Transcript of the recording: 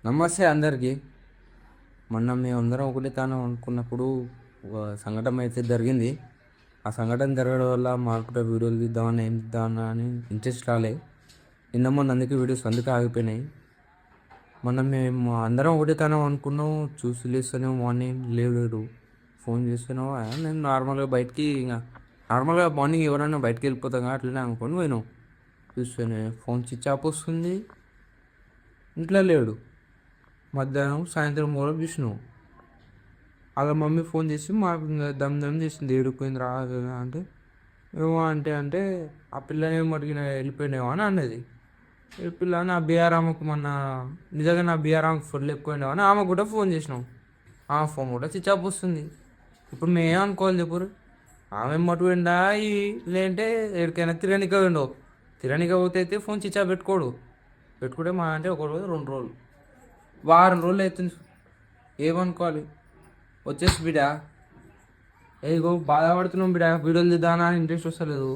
నమస్తే అందరికీ. మొన్న మేమందరం ఒకటే తాను అనుకున్నప్పుడు ఒక సంఘటన అయితే జరిగింది. ఆ సంఘటన జరగడం వల్ల మాకు కూడా వీడియోలు తీద్దామని ఏం తీద్దామన్నా అని ఇంట్రెస్ట్ రాలే. నిన్న మొన్న అందుకే వీడియోస్ అందుకే ఆగిపోయినాయి. మొన్న మేము అందరం ఒకటే తాను అనుకున్నాం. చూసి లేస్తేనే మార్నింగ్ లేవలేడు. ఫోన్ చేస్తేనేమో నేను నార్మల్గా బయటికి నార్మల్గా మార్నింగ్ ఎవరైనా బయటికి వెళ్ళిపోతాం కదా అట్లనే అనుకొని పోయినాం. చూస్తేనే ఫోన్ స్విచ్ ఆఫ్ వస్తుంది, ఇంట్లో లేడు. మధ్యాహ్నం సాయంత్రం కూడా చూసినాం. వాళ్ళ మమ్మీ ఫోన్ చేసి మాకు దమ్ దమ్ చేసింది, ఏడుపోయింది రా అంటే ఏమో అంటే ఆ పిల్లని మరిగిన వెళ్ళిపోయినావో అని అన్నది. ఈ పిల్ల నా బీఆరామకు మొన్న నిజంగా నా బీఆరామకు ఫుల్ ఎక్కువైనావు అని ఆమె కూడా ఫోన్ చేసినాం. ఆ ఫోన్ కూడా స్విచ్ ఆఫ్ వస్తుంది. ఇప్పుడు మేమేమనుకోవాలి చెప్పురు? ఆమె మటు పోయిండా లేదంటే ఎక్కడికైనా తిరగనిక పోయిండో. తిరగనిక పోతే అయితే ఫోన్ స్విచ్ ఆఫ్ పెట్టుకుంటే మా అంటే ఒక రోజు 2 రోజులు వారం రోజులు అవుతుంది. ఏమనుకోవాలి? వచ్చేసి బిడ్డ ఏగో బాధపడుతున్నాం బిడ్డ, వీడియోలు తీద్దామని ఇంట్రెస్ట్ వస్తలేదు.